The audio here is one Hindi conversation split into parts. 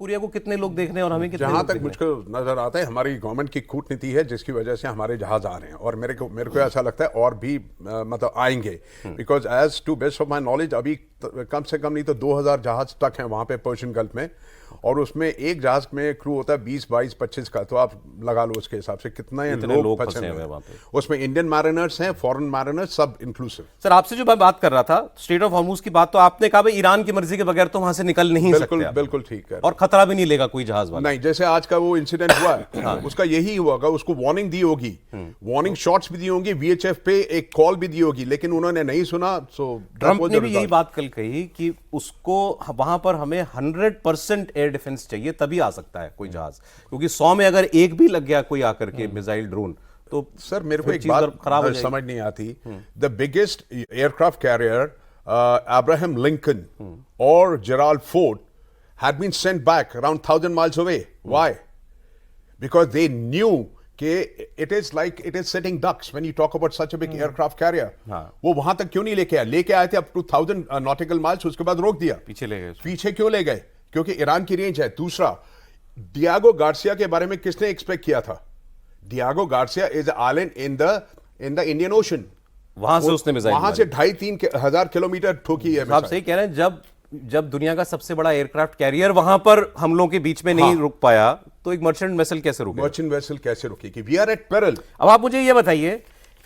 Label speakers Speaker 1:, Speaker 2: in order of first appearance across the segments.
Speaker 1: कोरिया को कितने लोग देख रहे हैं और हमें कितने
Speaker 2: जहां
Speaker 1: लोग
Speaker 2: तक
Speaker 1: देख रहे
Speaker 2: मुझको नजर आता है हमारी गवर्नमेंट की कूटनीति है जिसकी वजह से हमारे जहाज आ रहे हैं, और मेरे को ऐसा लगता है और भी मतलब आएंगे, because as to best of my knowledge अभी कम से कम नहीं तो 2000 जहाज तक हैं वहां पे पर्शियन गल्फ में, और उसमें एक जहाज में क्रू होता है 20, 22, 25 का, तो आप लगा लो उसके हिसाब से कितने लोग फंसे हुए हैं वहां पे। उसमें इंडियन मैरिनर्स हैं, फॉरेन मैरिनर्स, सब इंक्लूसिव।
Speaker 1: सर आपसे जो मैं बात कर रहा था स्ट्रेट ऑफ हॉर्मुज की बात, तो आपने कहा भाई ईरान की मर्जी के बगैर तो वहां से निकल नहीं सकते आप।
Speaker 2: बिल्कुल ठीक है,
Speaker 1: और खतरा भी नहीं लेगा कोई जहाज वाला।
Speaker 2: नहीं, जैसे आज का वो इंसिडेंट हुआ है उसका यही हुआ, उसको वार्निंग दी होगी, वार्निंग शॉट्स भी दी होंगी, VHF पे एक कॉल भी दी होगी, लेकिन उन्होंने नहीं सुना। सो
Speaker 1: ट्रंप ने भी यही बात कल कही कि उसको वहां पर हमें 100% एयर डिफेंस चाहिए, तभी आ सकता है कोई जहाज, क्योंकि 100 में अगर एक भी लग गया कोई आकर के मिसाइल ड्रोन तो
Speaker 2: सर मेरे को एक बात
Speaker 1: खराब
Speaker 2: समझ नहीं आती। The biggest aircraft carrier Abraham Lincoln और Gerald Ford had been sent back around 1,000 miles away. Why? Because they knew it is like it is sitting ducks when you talk about such a big aircraft carrier. वो वहां तक क्यों नहीं लेके आए? लेके आए थे up to 1,000 nautical miles, उसके बाद रोक दिया।
Speaker 1: पीछे ले गए।
Speaker 2: पीछे क्यों ले गए? क्योंकि ईरान की रेंज है। दूसरा, डियागो गार्सिया के बारे में किसने एक्सपेक्ट किया था? Diego Garcia is island in the Indian ocean.
Speaker 1: वहां से उसने मिसाइल,
Speaker 2: वहां से 2,500-3 हजार किलोमीटर ठोकी है।
Speaker 1: आप सही कह रहे हैं। जब दुनिया का सबसे बड़ा एयरक्राफ्ट कैरियर वहां पर हमलों के बीच में नहीं रुक पाया, तो एक मर्चेंट वेसल कैसे रुकेगी?
Speaker 2: मर्चेंट वेसल कैसे रुकेगी? We are at peril.
Speaker 1: अब आप मुझे ये बताइए,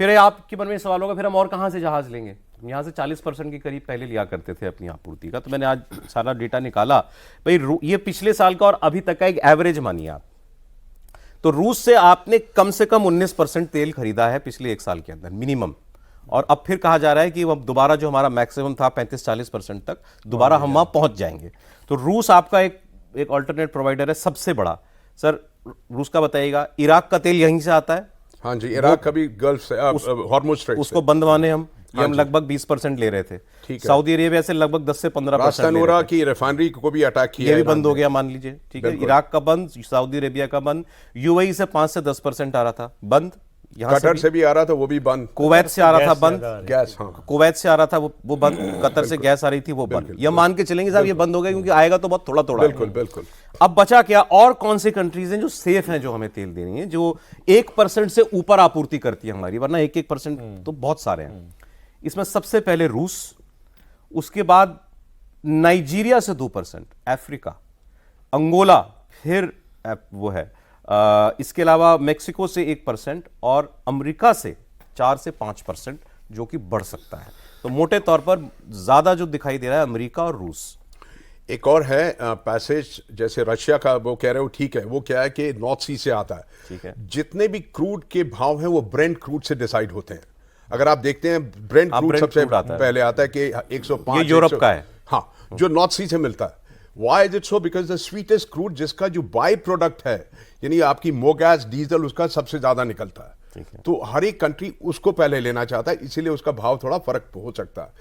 Speaker 1: फिर आपके मन में सवाल होगा, फिर हम और कहां से जहाज लेंगे? यहां से 40% के करीब पहले लिया करते थे अपनी आपूर्ति का। तो मैंने आज सारा डेटा निकाला भाई, ये पिछले साल का और अभी तक का एक एवरेज मानिए आप, तो रूस से आपने कम से कम 19% तेल खरीदा है पिछले एक साल के अंदर मिनिमम, और अब फिर कहा जा रहा है कि अब दोबारा जो हमारा मैक्सिमम था 35-40% तक, दोबारा हम वहां पहुंच जाएंगे। तो रूस आपका एक अल्टरनेट प्रोवाइडर है सबसे बड़ा। सर रूस का बताइएगा, इराक का तेल यहीं से आता है?
Speaker 2: हाँ जी, इराक का भी गल्फ से, हॉर्मुज स्ट्रेट से।
Speaker 1: उसको बंद माने हम लगभग 20% ले रहे थे। सऊदी अरेबिया से लगभग 10 से 15%
Speaker 2: की रिफाइनरी को भी अटैक किया,
Speaker 1: ये भी बंद हो गया मान लीजिए, ठीक है। इराक का बंद, सऊदी अरेबिया का बंद, UAE से 5 से 10% आ रहा था बंद,
Speaker 2: कतर से भी आ रहा था वो भी बंद,
Speaker 1: कुवैत से आ रहा था बंद,
Speaker 2: गैस,
Speaker 1: कुवैत से आ रहा था वो बंद, कतर से गैस आ रही थी वो बंद। ये मान के चलेंगे साहब ये बंद हो गया, क्योंकि आएगा तो बहुत थोड़ा थोड़ा।
Speaker 2: बिल्कुल।
Speaker 1: अब बचा क्या? और कौन से कंट्रीज हैं जो सेफ हैं, जो हमें तेल दे रही हैं, जो 1% से ऊपर आपूर्ति करती है हमारी, वरना 1% तो बहुत सारे हैं। इसमें सबसे पहले रूस, उसके बाद नाइजीरिया से 2%, अफ्रीका, अंगोला, फिर वो है इसके अलावा मेक्सिको से 1% और अमेरिका से 4 से 5%, जो कि बढ़ सकता है। तो मोटे तौर पर ज्यादा जो दिखाई दे रहा है अमेरिका और रूस।
Speaker 2: एक और है पैसेज, जैसे रशिया का वो कह रहे हो, ठीक है, वो क्या है कि नॉर्थ सी से आता है,
Speaker 1: ठीक है।
Speaker 2: जितने भी क्रूड के भाव हैं वो ब्रेंट क्रूड से डिसाइड होते हैं। अगर आप देखते हैं ब्रेंट क्रूड सबसे पहले आता है कि 105,
Speaker 1: ये यूरोप का है,
Speaker 2: हाँ, जो नॉर्थ सी से मिलता है। Why is it so? Because the sweetest crude, जिसका जो बाई प्रोडक्ट है, यानी आपकी मोगैस, डीजल, उसका सबसे ज्यादा निकलता है। तो हर एक कंट्री उसको पहले लेना चाहता है, इसीलिए उसका भाव थोड़ा फर्क हो सकता है।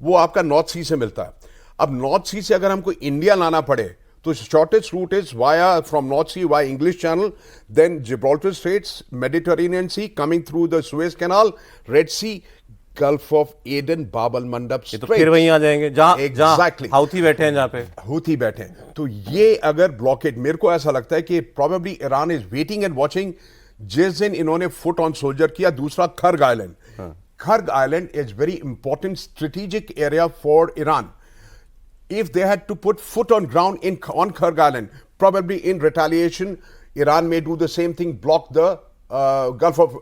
Speaker 2: वो आपका नॉर्थ सी से मिलता है। अब नॉर्थ सी से अगर हमको इंडिया लाना पड़े तो shortest route is via from North Sea via English Channel, then Gibraltar straits, Mediterranean Sea, coming through the Suez Canal, Red Sea, Gulf of Aden, Bab al मंडब straight.
Speaker 1: तो फिर वहीं आ जाएंगे जहां
Speaker 2: Exactly.
Speaker 1: हाउथी बैठे हैं, जहां पे
Speaker 2: हूथी बैठे हैं। तो ये अगर ब्लॉकेड, मेरे को ऐसा लगता है कि probably Iran is waiting and watching. जिस दिन इन्होंने फुट ऑन सोल्जर किया, दूसरा खर्ग island, खर्ग island is very important strategic area for Iran. If they had to put foot on ground on Kharg Island, probably in retaliation, Iran may do the same thing, block the Gulf of